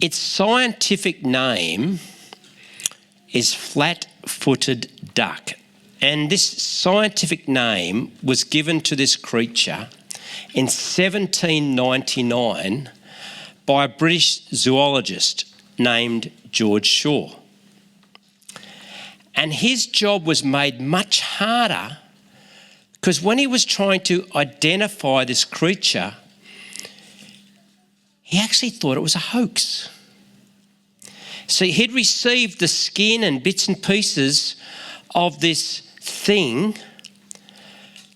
its scientific name is flat-footed duck. And this scientific name was given to this creature in 1799 by a British zoologist named George Shaw. And his job was made much harder because when he was trying to identify this creature, he actually thought it was a hoax. So he'd received the skin and bits and pieces of this thing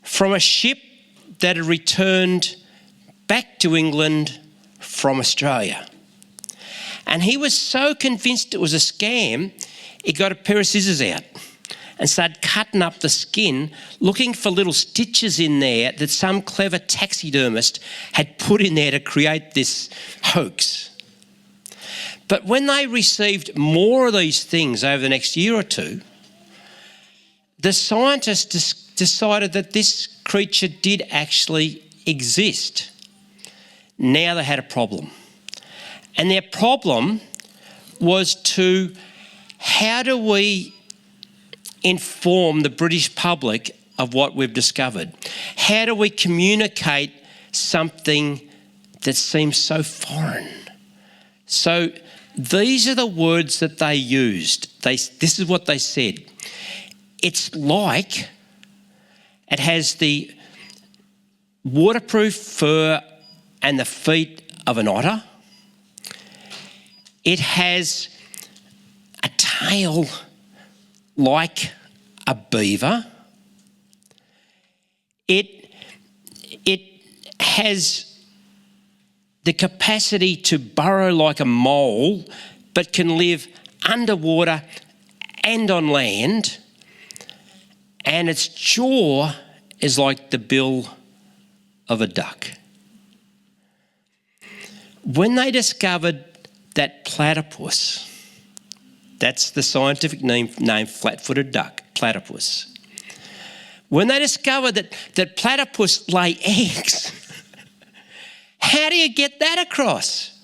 from a ship that had returned back to England from Australia. And he was so convinced it was a scam, he got a pair of scissors out and started cutting up the skin, looking for little stitches in there that some clever taxidermist had put in there to create this hoax. But when they received more of these things over the next year or two, the scientists decided that this creature did actually exist. Now they had a problem. And their problem was to, how do we inform the British public of what we've discovered? How do we communicate something that seems so foreign? So these are the words that they used. This is what they said. It's like, it has the waterproof fur and the feet of an otter. It has a tail like a beaver. It has the capacity to burrow like a mole, but can live underwater and on land. And its jaw is like the bill of a duck. When they discovered that platypus, that's the scientific name flat-footed duck, platypus. When they discovered that platypus lay eggs, how do you get that across?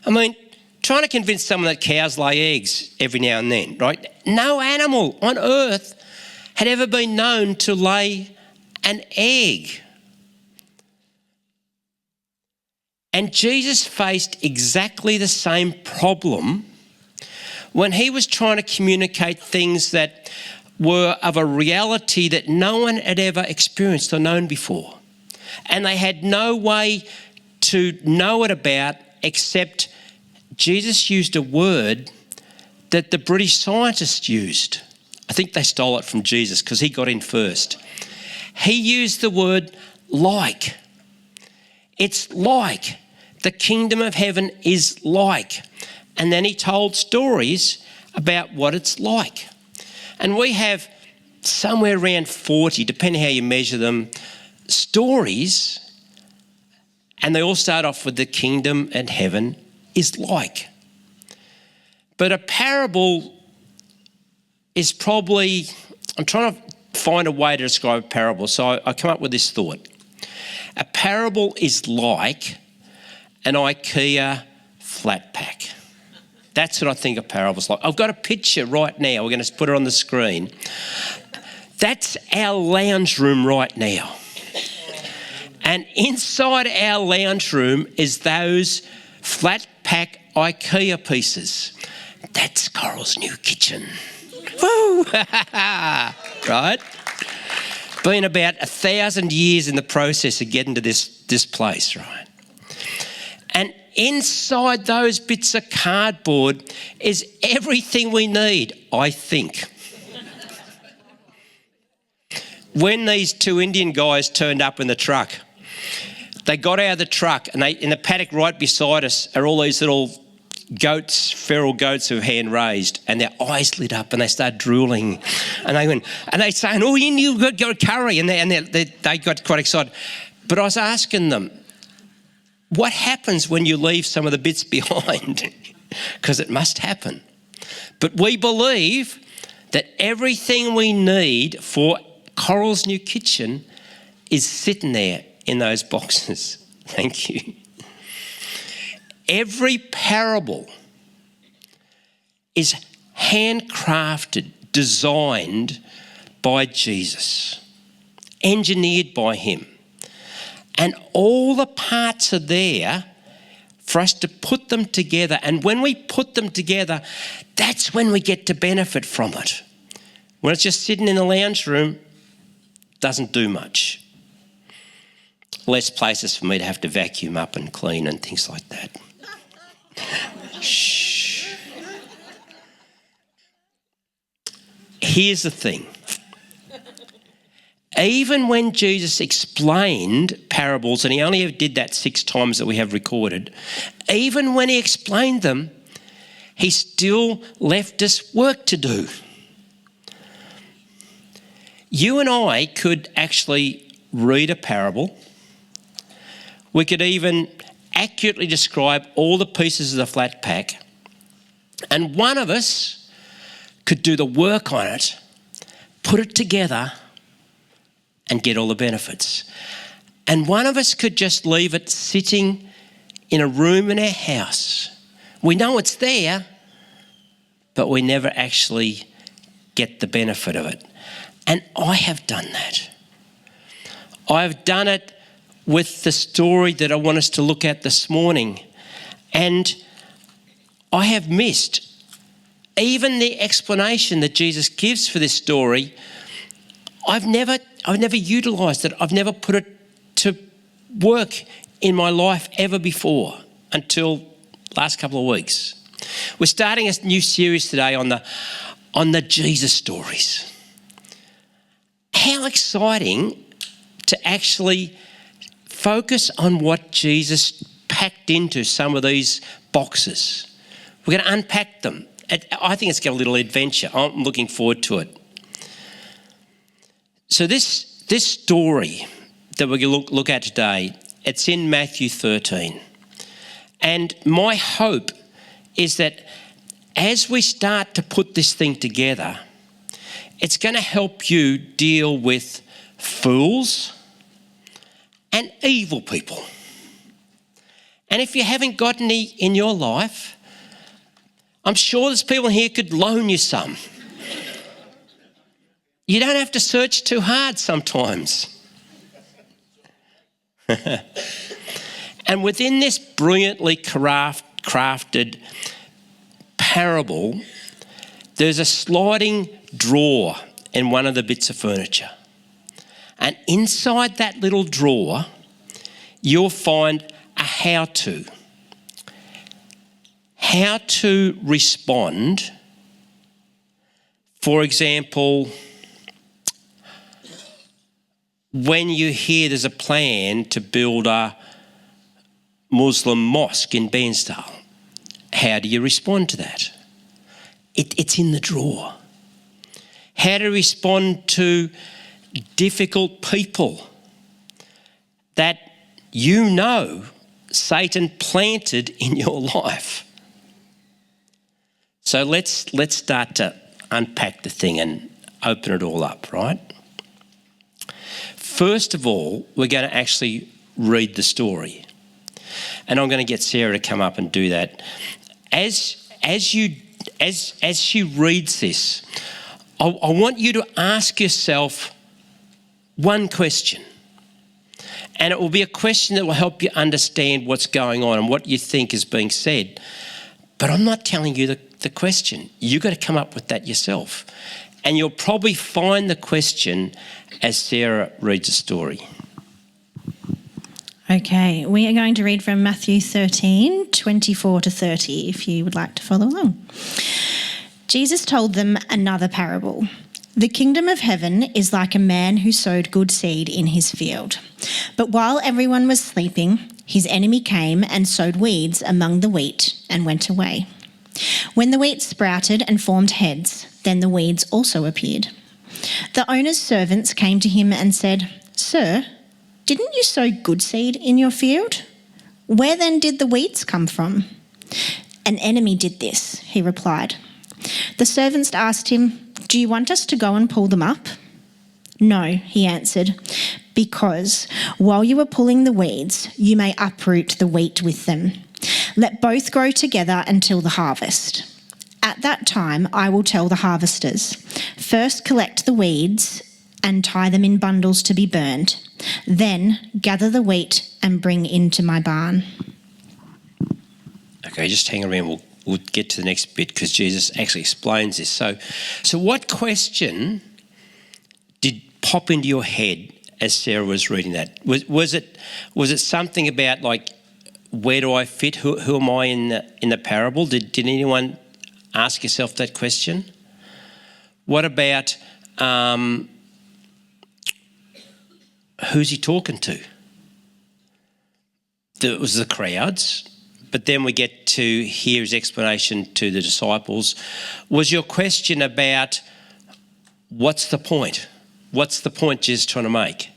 I mean, trying to convince someone that cows lay eggs every now and then, right? No animal on earth had ever been known to lay an egg. And Jesus faced exactly the same problem when he was trying to communicate things that were of a reality that no one had ever experienced or known before. And they had no way to know it about except Jesus used a word that the British scientists used. I think they stole it from Jesus because he got in first. He used the word like. It's like. The kingdom of heaven is like. And then he told stories about what it's like. And we have somewhere around 40, depending how you measure them, stories. And they all start off with the kingdom and heaven is like. But a parable is probably, I'm trying to find a way to describe a parable. So I come up with this thought. A parable is like an IKEA flat pack. That's what I think a parable's like. I've got a picture right now. We're going to put it on the screen. That's our lounge room right now. And inside our lounge room is those flat pack IKEA pieces. That's Coral's new kitchen. Woo! Right? Been about 1,000 years in the process of getting to this place, right? And inside those bits of cardboard is everything we need, I think. When these two Indian guys turned up in the truck, they got out of the truck and in the paddock right beside us are all these little goats, feral goats who are hand raised, and their eyes lit up and they started drooling. And they went, and they saying, "Oh, you've got a curry." And they got quite excited. But I was asking them, what happens when you leave some of the bits behind? Because it must happen. But we believe that everything we need for Coral's new kitchen is sitting there in those boxes. Thank you. Every parable is handcrafted, designed by Jesus, engineered by him. And all the parts are there for us to put them together. And when we put them together, that's when we get to benefit from it. When it's just sitting in the lounge room, doesn't do much. Less places for me to have to vacuum up and clean and things like that. Shh. Here's the thing. Even when Jesus explained parables, and he only ever did that 6 times that we have recorded, even when he explained them, he still left us work to do. You and I could actually read a parable. We could even accurately describe all the pieces of the flat pack, and one of us could do the work on it, put it together, and get all the benefits. And one of us could just leave it sitting in a room in our house. We know it's there, but we never actually get the benefit of it. And I have done that. I've done it with the story that I want us to look at this morning. And I have missed even the explanation that Jesus gives for this story. I've never utilised it. I've never put it to work in my life ever before until last couple of weeks. We're starting a new series today on the Jesus stories. How exciting to actually focus on what Jesus packed into some of these boxes. We're going to unpack them. I think it's got a little adventure. I'm looking forward to it. So this story that we're going to look at today, it's in Matthew 13. And my hope is that as we start to put this thing together, it's going to help you deal with fools and evil people. And if you haven't got any in your life, I'm sure there's people here who could loan you some. You don't have to search too hard sometimes. And within this brilliantly crafted parable, there's a sliding drawer in one of the bits of furniture. And inside that little drawer, you'll find a how-to. How to respond. For example, when you hear there's a plan to build a Muslim mosque in Bairnsdale, how do you respond to that? It's in the drawer. How to respond to difficult people that you know Satan planted in your life. So let's start to unpack the thing and open it all up, right? First of all, we're going to actually read the story. And I'm going to get Sarah to come up and do that. As she reads this, I want you to ask yourself one question. And it will be a question that will help you understand what's going on and what you think is being said. But I'm not telling you the question. You've got to come up with that yourself. And you'll probably find the question as Sarah reads the story. Okay, we are going to read from Matthew 13, 24 to 30, if you would like to follow along. Jesus told them another parable. The kingdom of heaven is like a man who sowed good seed in his field. But while everyone was sleeping, his enemy came and sowed weeds among the wheat and went away. When the wheat sprouted and formed heads, then the weeds also appeared. The owner's servants came to him and said, "Sir, didn't you sow good seed in your field? Where then did the weeds come from?" "An enemy did this," he replied. The servants asked him, "Do you want us to go and pull them up?" "No," he answered, "because while you are pulling the weeds, you may uproot the wheat with them. Let both grow together until the harvest. At that time, I will tell the harvesters, first collect the weeds and tie them in bundles to be burned. Then gather the wheat and bring into my barn. Okay, just hang around. We'll get to the next bit because Jesus actually explains this. So what question did pop into your head as Sarah was reading that? Was it something about like, where do I fit? Who am I in the parable? Did anyone ask yourself that question? What about who's he talking to? It was the crowds, but then we get to hear his explanation to the disciples. Was your question about what's the point? What's the point Jesus is trying to make?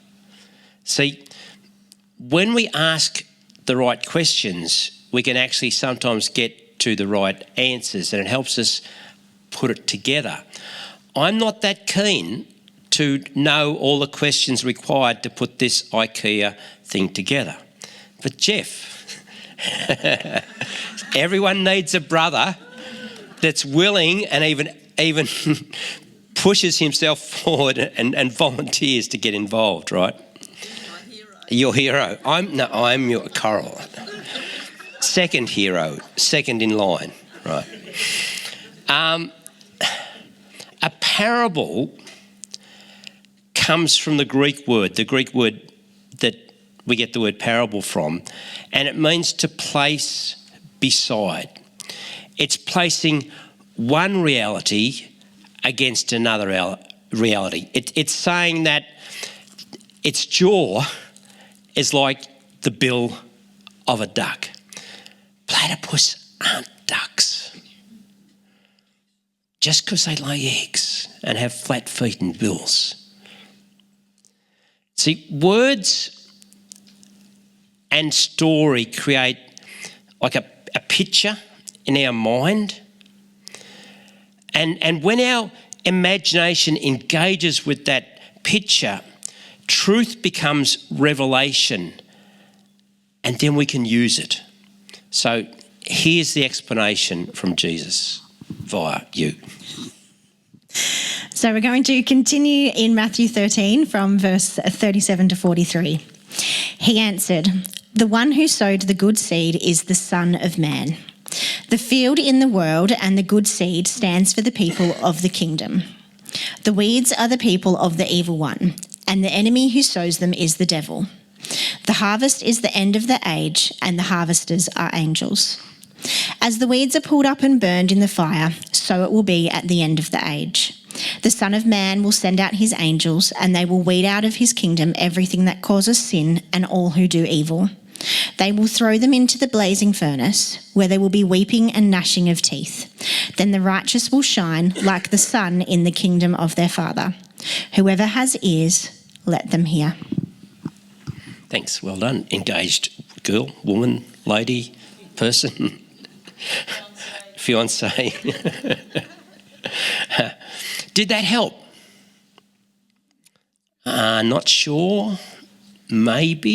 See, when we ask the right questions, we can actually sometimes get to the right answers, and it helps us put it together. I'm not that keen to know all the questions required to put this IKEA thing together. But Jeff, everyone needs a brother that's willing and even pushes himself forward and volunteers to get involved, right? Your hero. I'm your Coral. Second hero, second in line, right? A parable comes from the Greek word that we get the word parable from, and it means to place beside. It's placing one reality against another reality. It's saying that its jaw is like the bill of a duck. Platypus aren't ducks. Just because they lay eggs and have flat feet and bills. See, words and story create like a picture in our mind. And when our imagination engages with that picture, truth becomes revelation, and then we can use it. So here's the explanation from Jesus via you. So we're going to continue in Matthew 13 from verse 37 to 43. He answered, "The one who sowed the good seed is the Son of Man. The field in the world and the good seed stands for the people of the kingdom. The weeds are the people of the evil one, and the enemy who sows them is the devil. The harvest is the end of the age, and the harvesters are angels. As the weeds are pulled up and burned in the fire, so it will be at the end of the age. The Son of Man will send out his angels, and they will weed out of his kingdom everything that causes sin and all who do evil. They will throw them into the blazing furnace, where there will be weeping and gnashing of teeth. Then the righteous will shine like the sun in the kingdom of their Father. Whoever has ears, let them hear." Thanks, well done. Engaged girl, woman, lady, person, fiance. Did that help? Not sure. Maybe.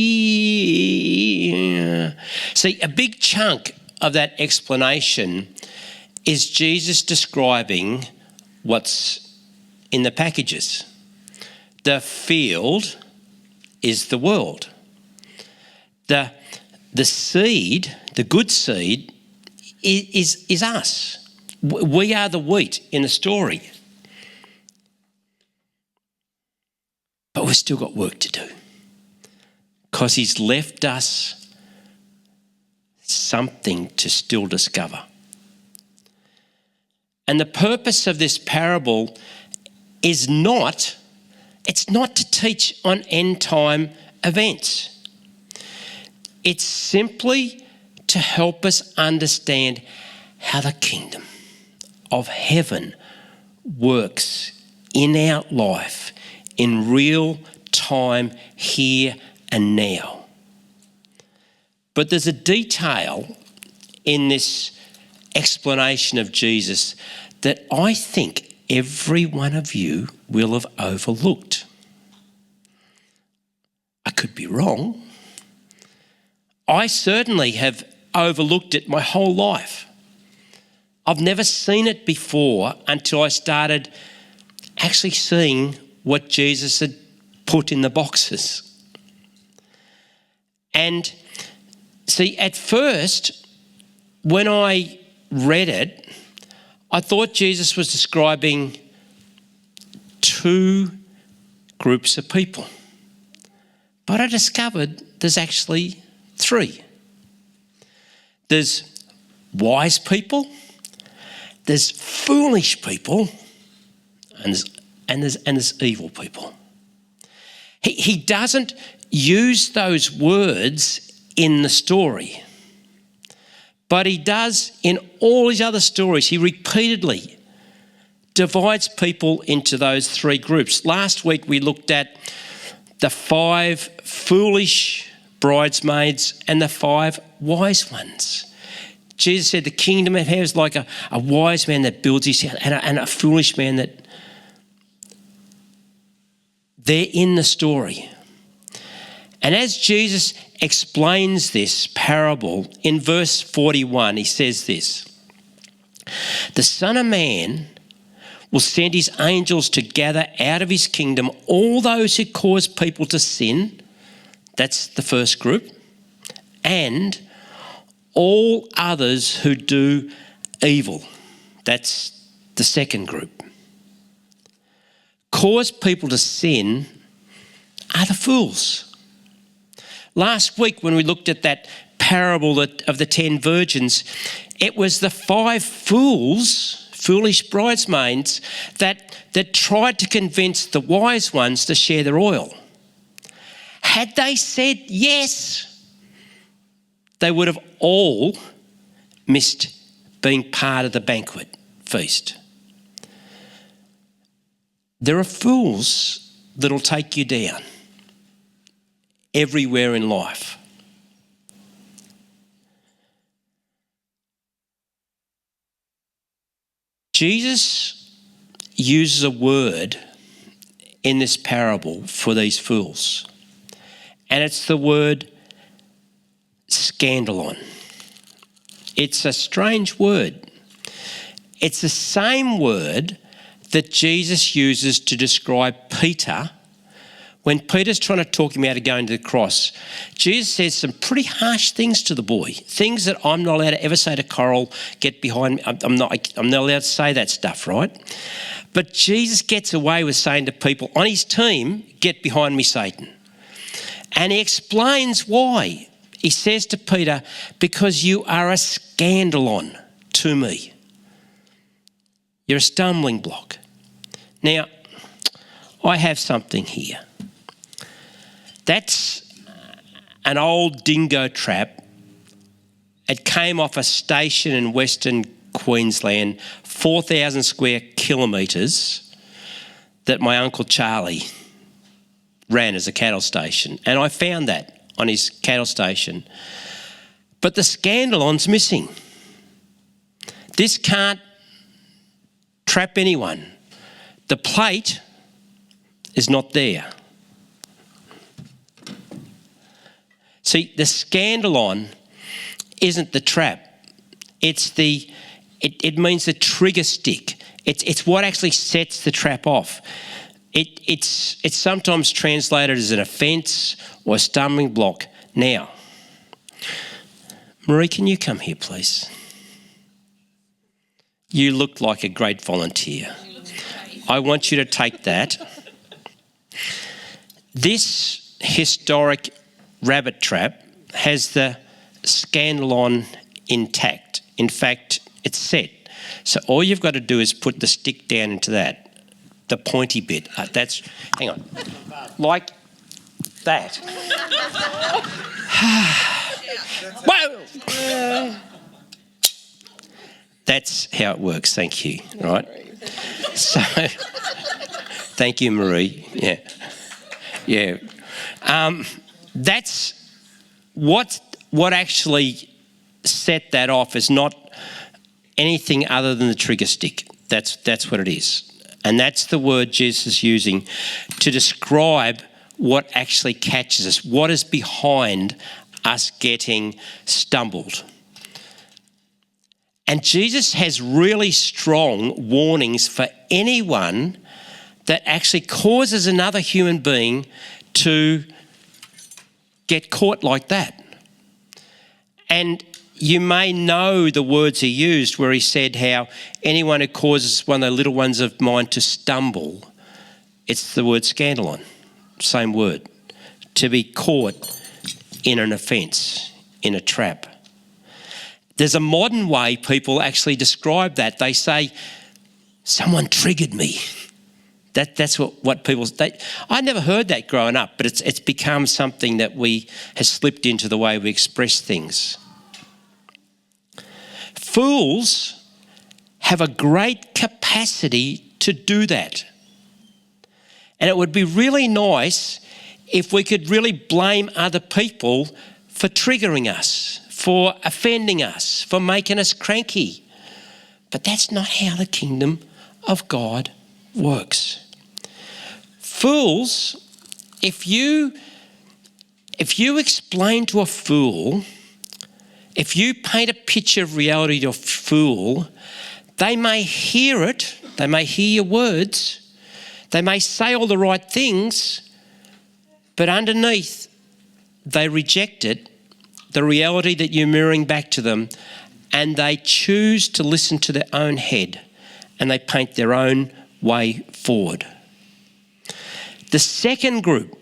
See, a big chunk of that explanation is Jesus describing what's in the packages. The field is the world. The seed, the good seed, is us. We are the wheat in the story. But we've still got work to do, because he's left us something to still discover. And the purpose of this parable is not to teach on end time events. It's simply to help us understand how the kingdom of heaven works in our life, in real time, here and now. But there's a detail in this explanation of Jesus that I think every one of you will have overlooked. I could be wrong. I certainly have overlooked it my whole life. I've never seen it before until I started actually seeing what Jesus had put in the boxes. And see, at first, when I read it, I thought Jesus was describing two groups of people. But I discovered there's actually three. There's wise people, there's foolish people, and there's evil people. He doesn't use those words in the story, but he does in all his other stories. He repeatedly divides people into those three groups. Last week we looked at the 5 foolish bridesmaids and the 5 wise ones. Jesus said the kingdom of heaven is like a wise man that builds his house and a foolish man that... They're in the story. And as Jesus explains this parable, in verse 41, he says this: "The Son of Man will send his angels to gather out of his kingdom all those who cause people to sin," that's the first group, "and all others who do evil," that's the second group. Cause people to sin are the fools. Last week when we looked at that parable of the 10 virgins, it was the 5 foolish bridesmaids that tried to convince the wise ones to share their oil. Had they said yes, they would have all missed being part of the banquet feast. There are fools that'll take you down everywhere in life. Jesus uses a word in this parable for these fools, and it's the word scandalon. It's a strange word. It's the same word that Jesus uses to describe Peter when Peter's trying to talk him out of going to the cross. Jesus says some pretty harsh things to the boy, things that I'm not allowed to ever say to Coral, get behind me. I'm not allowed to say that stuff, right? But Jesus gets away with saying to people on his team, "Get behind me, Satan." And he explains why. He says to Peter, "Because you are a scandalon to me. You're a stumbling block." Now, I have something here. That's an old dingo trap. It came off a station in Western Queensland, 4,000 square kilometres, that my Uncle Charlie ran as a cattle station. And I found that on his cattle station. But the scandalon's missing. This can't trap anyone. The plate is not there. See, the scandalon isn't the trap. It means the trigger stick. It's what actually sets the trap off. It's sometimes translated as an offence or a stumbling block. Now, Marie, can you come here, please? You look like a great volunteer. I want you to take that. This historic rabbit trap has the scandalon intact. In fact, it's set. So all you've got to do is put the stick down into that, the pointy bit. Hang on, like that. Whoa! That's how it works. Thank you. Right. So, thank you, Marie. Yeah. That's what actually set that off is not anything other than the trigger stick. That's what it is. And that's the word Jesus is using to describe what actually catches us, what is behind us getting stumbled. And Jesus has really strong warnings for anyone that actually causes another human being to get caught like that. And you may know the words he used where he said how anyone who causes one of the little ones of mine to stumble, it's the word scandalon, same word, to be caught in an offence, in a trap. There's a modern way people actually describe that. They say, someone triggered me. That's what people say. I never heard that growing up, but it's become something that has slipped into the way we express things. Fools have a great capacity to do that. And it would be really nice if we could really blame other people for triggering us, for offending us, for making us cranky. But that's not how the kingdom of God works. Fools, if you explain to a fool, if you paint a picture of reality to a fool, they may hear it, they may hear your words, they may say all the right things, but underneath they reject it, the reality that you're mirroring back to them, and they choose to listen to their own head and they paint their own way forward. The second group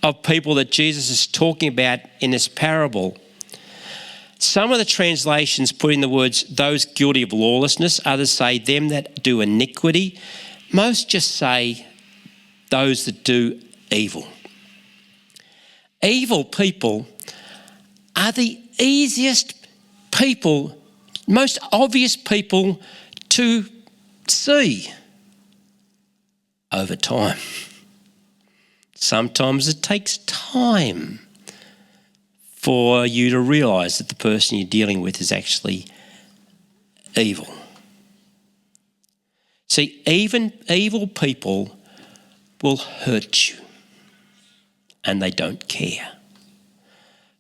of people that Jesus is talking about in this parable, some of the translations put in the words, those guilty of lawlessness, others say them that do iniquity. Most just say those that do evil. Evil people are the easiest people, most obvious people to see over time. Sometimes it takes time for you to realise that the person you're dealing with is actually evil. See, even evil people will hurt you and they don't care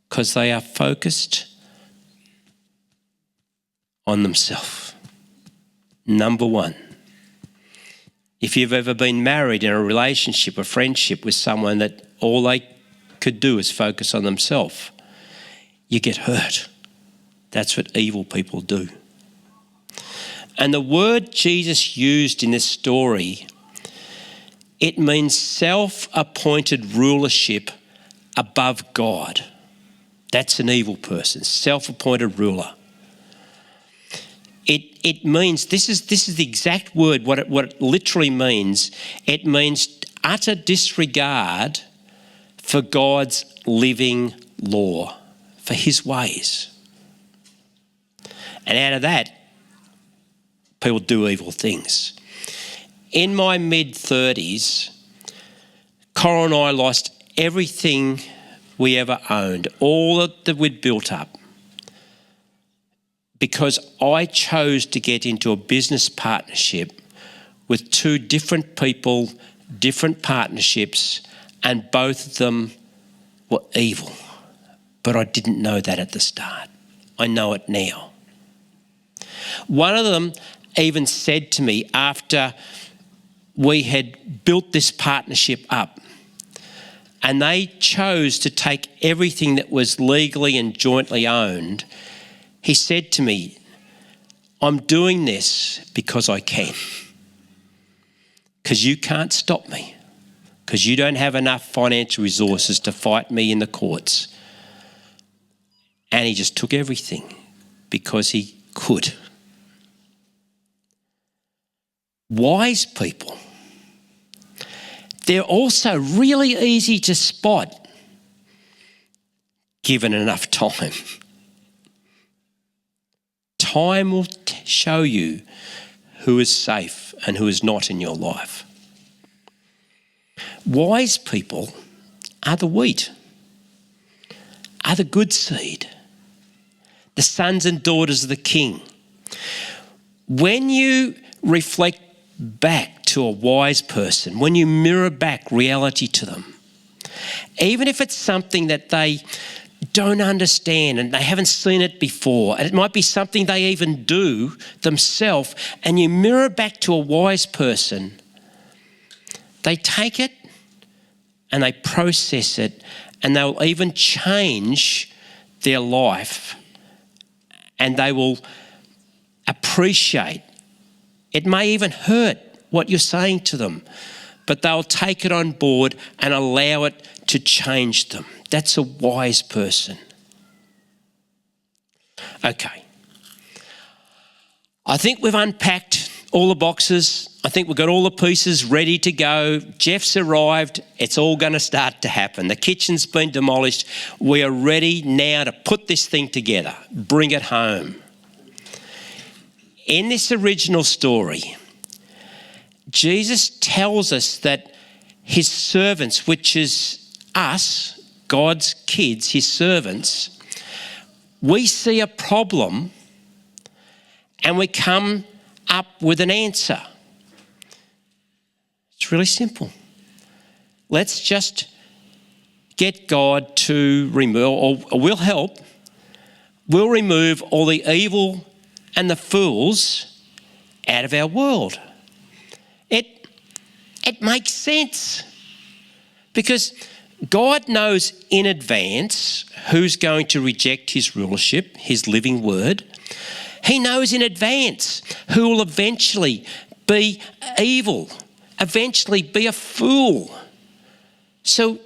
because they are focused on themselves. Number one, if you've ever been married in a relationship, a friendship with someone that all they could do is focus on themselves, you get hurt. That's what evil people do. And the word Jesus used in this story, it means self-appointed rulership above God. That's an evil person, self-appointed ruler. It means, this is the exact word, what it literally means. It means utter disregard for God's living law, for his ways. And out of that, people do evil things. In my mid-30s, Coral and I lost everything we ever owned, all that we'd built up, because I chose to get into a business partnership with two different people, different partnerships, and both of them were evil. But I didn't know that at the start. I know it now. One of them even said to me after we had built this partnership up, and they chose to take everything that was legally and jointly owned, he said to me, I'm doing this because I can. Because you can't stop me. Because you don't have enough financial resources to fight me in the courts. And he just took everything because he could. Wise people, they're also really easy to spot given enough time. Time will show you who is safe and who is not in your life. Wise people are the wheat, are the good seed, the sons and daughters of the King. When you reflect back to a wise person, when you mirror back reality to them, even if it's something that they don't understand and they haven't seen it before, and it might be something they even do themselves, and you mirror back to a wise person, they take it and they process it, and they'll even change their life, and they will appreciate. It may even hurt what you're saying to them, but they'll take it on board and allow it to change them. That's a wise person. Okay. I think we've unpacked all the boxes. I think we've got all the pieces ready to go. Jeff's arrived. It's all going to start to happen. The kitchen's been demolished. We are ready now to put this thing together, bring it home. In this original story, Jesus tells us that his servants, which is us, God's kids, his servants, we see a problem and we come up with an answer. It's really simple. Let's just get God to remove, or we'll help. We'll remove all the evil and the fools out of our world. It makes sense because God knows in advance who's going to reject his rulership, his living word. He knows in advance who will eventually be evil, eventually be a fool. So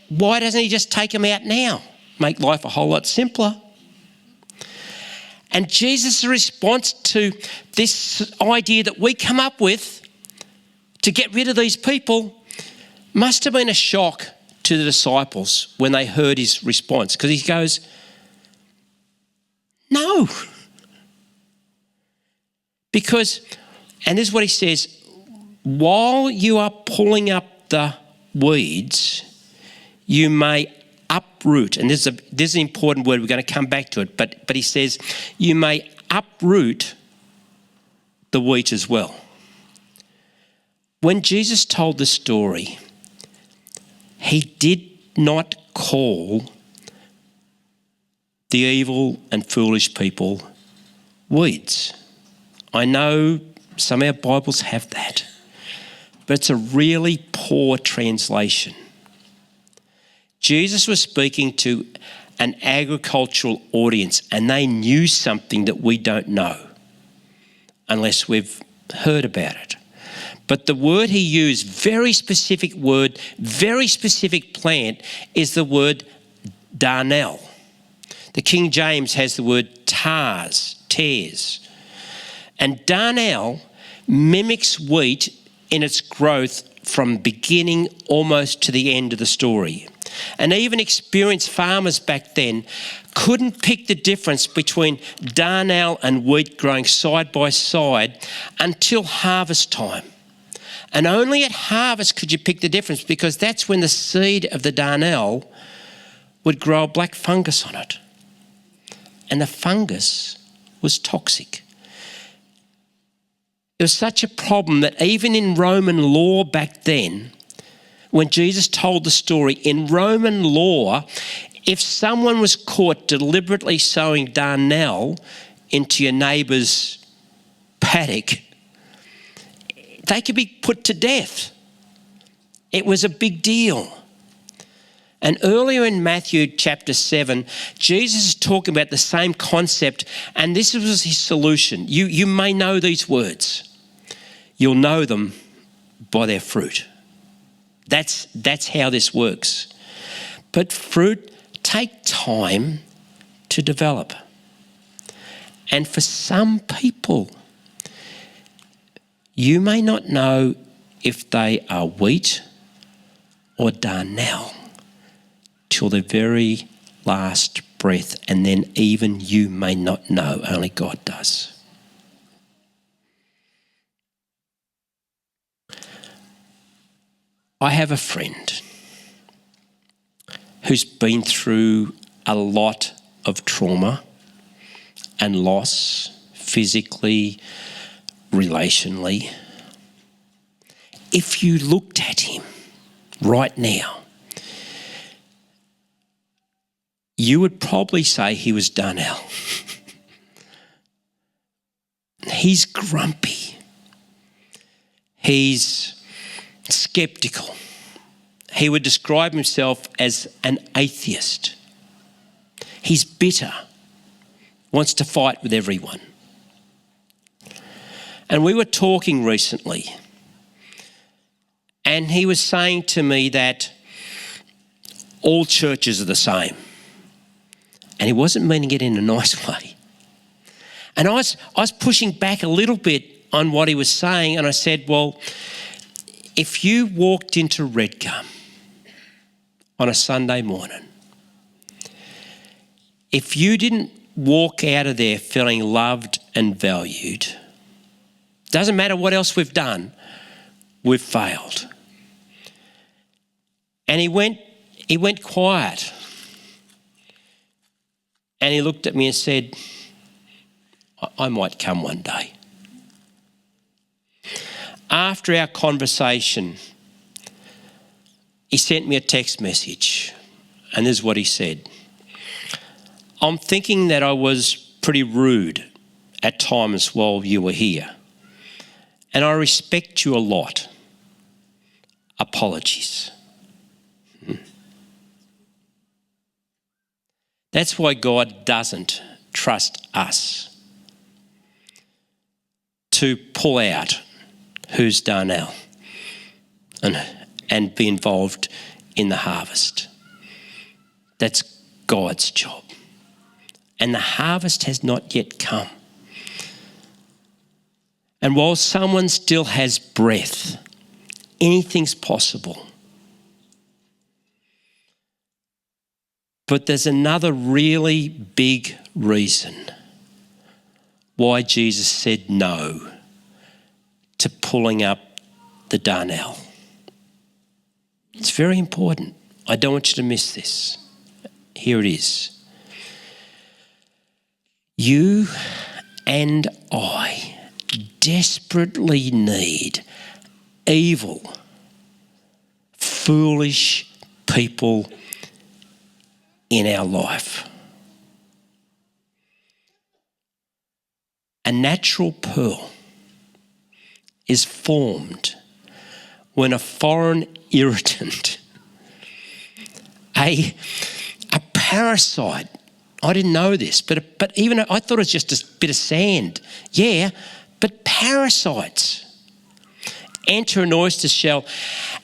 why doesn't he just take them out now? Make life a whole lot simpler. And Jesus' response to this idea that we come up with to get rid of these people must have been a shock to the disciples when they heard his response, because he goes, no. Because, and this is what he says, while you are pulling up the weeds, you may uproot, and this is an important word, we're going to come back to it, but he says, you may uproot the wheat as well. When Jesus told the story, he did not call the evil and foolish people weeds. I know some of our Bibles have that, but it's a really poor translation. Jesus was speaking to an agricultural audience, and they knew something that we don't know unless we've heard about it. But the word he used, very specific word, very specific plant, is the word darnel. The King James has the word tares. And darnel mimics wheat in its growth from beginning almost to the end of the story. And even experienced farmers back then couldn't pick the difference between darnel and wheat growing side by side until harvest time. And only at harvest could you pick the difference, because that's when the seed of the darnel would grow a black fungus on it. And the fungus was toxic. It was such a problem that even in Roman law back then, when Jesus told the story, in Roman law, if someone was caught deliberately sowing darnel into your neighbour's paddock, they could be put to death. It was a big deal. And earlier in Matthew chapter 7, Jesus is talking about the same concept, and this was his solution. You may know these words. You'll know them by their fruit. That's how this works. But fruit take time to develop. And for some people, you may not know if they are wheat or darnel till the very last breath, and then even you may not know, only God does. I have a friend who's been through a lot of trauma and loss, physically, relationally. If you looked at him right now, you would probably say he was Darnell. He's grumpy. He's sceptical. He would describe himself as an atheist. He's bitter, wants to fight with everyone. And we were talking recently, and he was saying to me that all churches are the same. And he wasn't meaning it in a nice way. And I was pushing back a little bit on what he was saying, and I said, well, if you walked into Redgum on a Sunday morning, if you didn't walk out of there feeling loved and valued, doesn't matter what else we've done, we've failed. And he went quiet. And he looked at me and said, I might come one day. After our conversation, he sent me a text message, and this is what he said. I'm thinking that I was pretty rude at times while you were here, and I respect you a lot. Apologies. That's why God doesn't trust us to pull out who's Darnell and be involved in the harvest. That's God's job. And the harvest has not yet come. And while someone still has breath, anything's possible. But there's another really big reason why Jesus said no to pulling up the Darnell. It's very important. I don't want you to miss this. Here it is. You and I desperately need evil, foolish people in our life. A natural pearl is formed when a foreign irritant, a parasite, I didn't know this, but even I thought it was just a bit of sand. Yeah, but parasites enter an oyster shell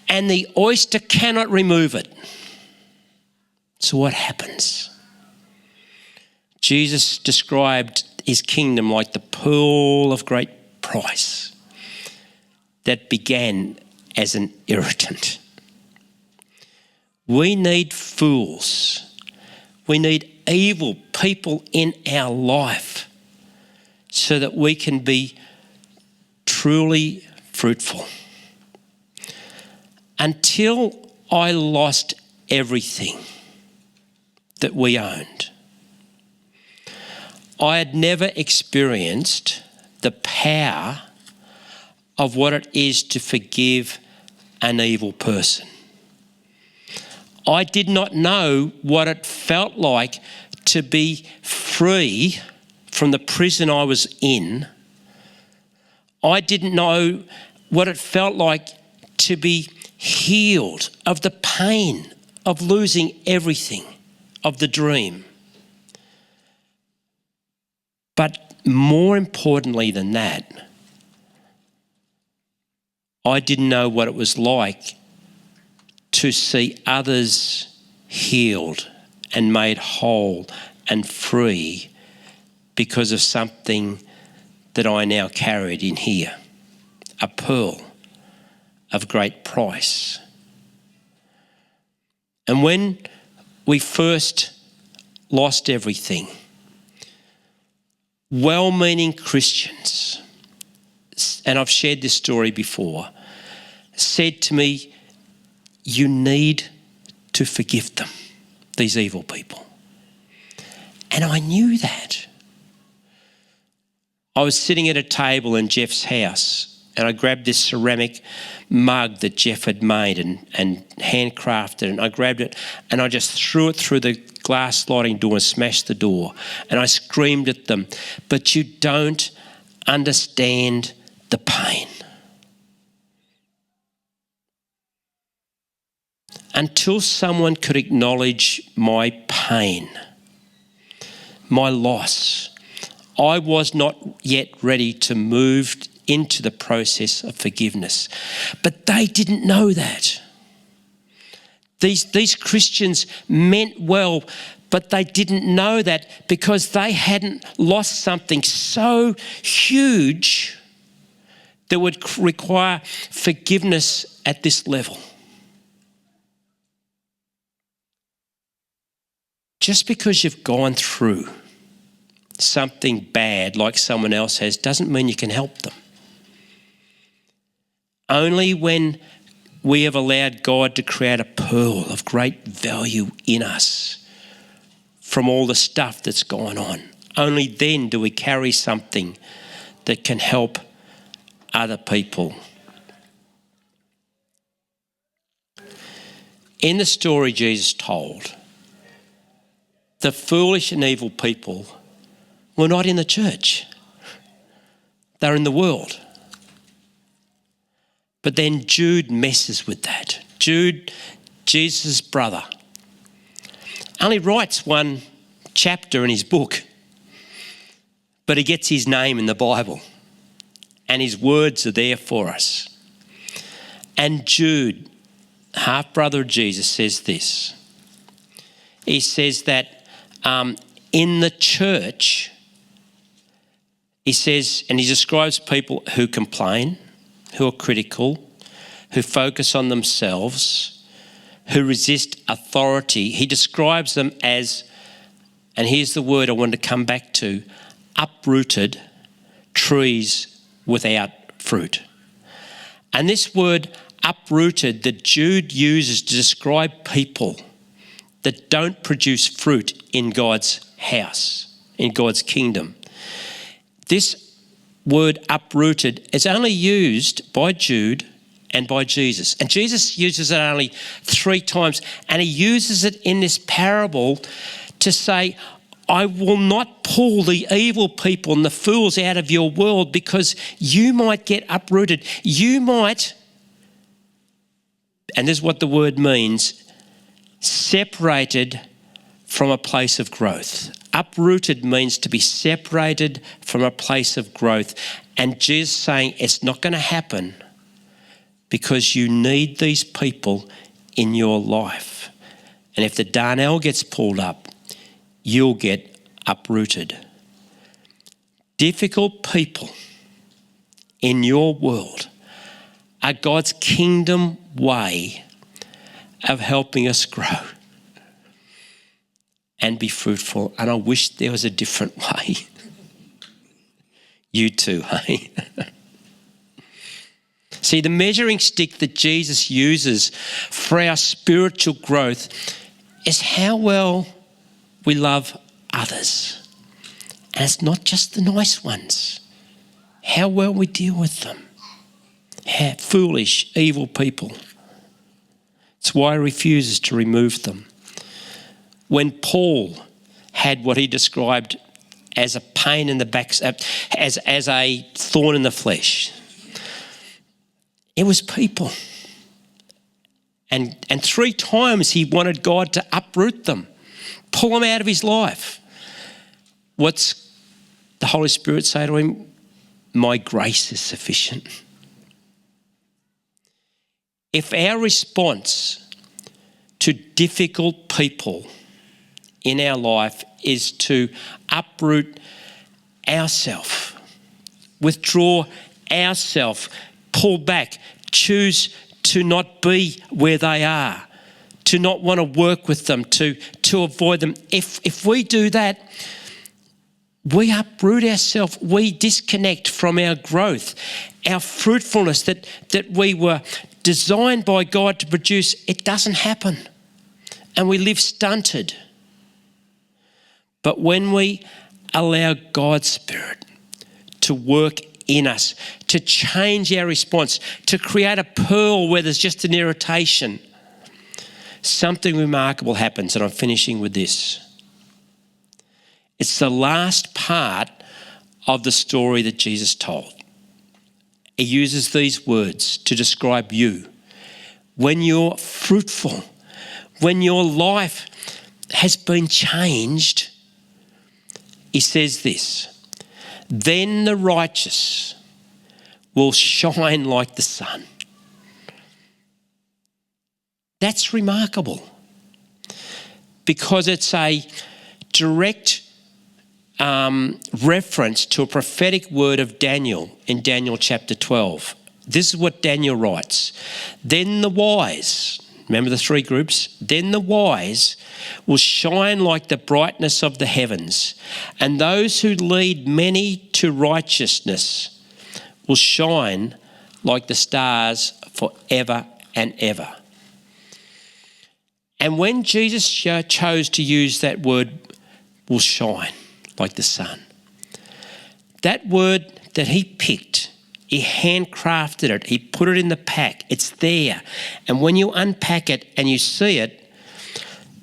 and the oyster cannot remove it. So what happens? Jesus described his kingdom like the pearl of great price that began as an irritant. We need fools. We need evil people in our life so that we can be truly fruitful. Until I lost everything that we owned, I had never experienced the power of what it is to forgive an evil person. I did not know what it felt like to be free from the prison I was in. I didn't know what it felt like to be healed of the pain of losing everything, of the dream. But more importantly than that, I didn't know what it was like to see others healed and made whole and free because of something that I now carried in here, a pearl of great price. And when we first lost everything, well-meaning Christians, and I've shared this story before, said to me, you need to forgive them, these evil people. And I knew that. I was sitting at a table in Jeff's house and I grabbed this ceramic mug that Jeff had made and handcrafted, and I grabbed it and I just threw it through the glass sliding door and smashed the door. And I screamed at them, but you don't understand the pain. Until someone could acknowledge my pain, my loss, I was not yet ready to move into the process of forgiveness. But they didn't know that. These Christians meant well, but they didn't know that because they hadn't lost something so huge that would require forgiveness at this level. Just because you've gone through something bad like someone else has doesn't mean you can help them. Only when we have allowed God to create a pearl of great value in us from all the stuff that's gone on, only then do we carry something that can help other people. In the story Jesus told, the foolish and evil people were not in the church. They're in the world. But then Jude messes with that. Jude, Jesus' brother, only writes one chapter in his book, but he gets his name in the Bible and his words are there for us. And Jude, half-brother of Jesus, says this. He says that in the church, he says, and he describes people who complain, who are critical, who focus on themselves, who resist authority. He describes them as, and here's the word I want to come back to, uprooted trees without fruit. And this word uprooted that Jude uses to describe people that don't produce fruit in God's house, in God's kingdom. This word uprooted is only used by Jude and by Jesus. And Jesus uses it only 3 times. And he uses it in this parable to say, I will not pull the evil people and the fools out of your world because you might get uprooted. You might, and this is what the word means, separated from a place of growth. Uprooted means to be separated from a place of growth. And Jesus saying it's not going to happen because you need these people in your life. And if the darnel gets pulled up, you'll get uprooted. Difficult people in your world are God's kingdom way of helping us grow and be fruitful. And I wish there was a different way. You too, hey? See, the measuring stick that Jesus uses for our spiritual growth is how well we love others. And it's not just the nice ones. How well we deal with them. Foolish, evil people. It's why he refuses to remove them. When Paul had what he described as a pain in the back, as a thorn in the flesh, it was people. And 3 times he wanted God to uproot them, pull them out of his life. What's the Holy Spirit say to him? My grace is sufficient. If our response to difficult people in our life is to uproot ourselves, withdraw ourselves, pull back, choose to not be where they are, to not want to work with them, to avoid them. If we do that, we uproot ourselves, we disconnect from our growth, our fruitfulness that we were designed by God to produce. It doesn't happen and we live stunted. But when we allow God's Spirit to work in us, to change our response, to create a pearl where there's just an irritation, something remarkable happens, and I'm finishing with this. It's the last part of the story that Jesus told. He uses these words to describe you. When you're fruitful, when your life has been changed, he says this, then the righteous will shine like the sun. That's remarkable because it's a direct reference to a prophetic word of Daniel in Daniel chapter 12. This is what Daniel writes. Then the wise, remember the three groups? Then the wise will shine like the brightness of the heavens, and those who lead many to righteousness will shine like the stars forever and ever. And when Jesus chose to use that word, will shine like the sun, that word that he picked, he handcrafted it, he put it in the pack, it's there. And when you unpack it and you see it,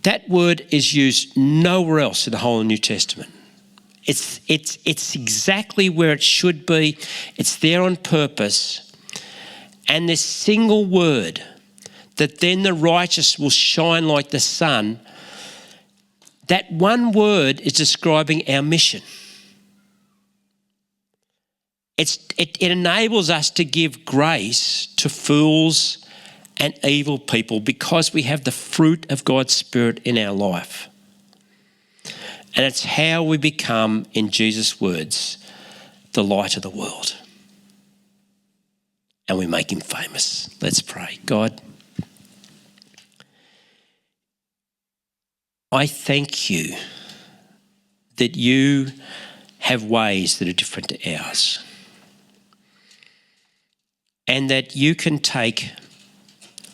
that word is used nowhere else in the whole New Testament. It's exactly where it should be. It's there on purpose. And this single word, that then the righteous will shine like the sun, that one word is describing our mission. It enables us to give grace to fools and evil people because we have the fruit of God's Spirit in our life. And it's how we become, in Jesus' words, the light of the world. And we make him famous. Let's pray. God, I thank you that you have ways that are different to ours. And that you can take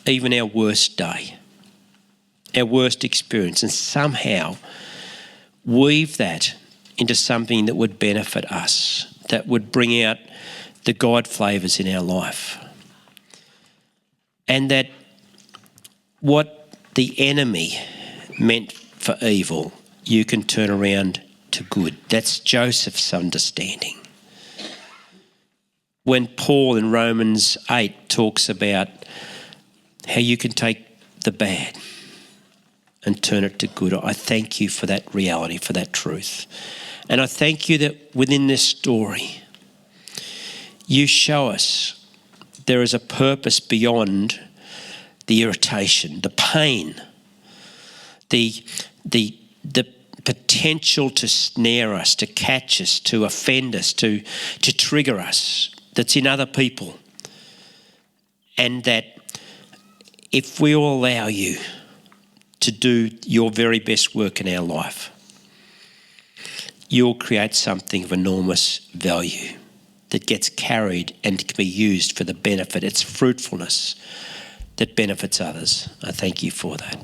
even our worst day, our worst experience, and somehow weave that into something that would benefit us, that would bring out the God flavours in our life. And that what the enemy meant for evil, you can turn around to good. That's Joseph's understanding. When Paul in Romans 8 talks about how you can take the bad and turn it to good, I thank you for that reality, for that truth. And I thank you that within this story, you show us there is a purpose beyond the irritation, the pain, the potential to snare us, to catch us, to offend us, to trigger us, that's in other people. And that if we will allow you to do your very best work in our life, you'll create something of enormous value that gets carried and can be used for the benefit. It's fruitfulness that benefits others. I thank you for that.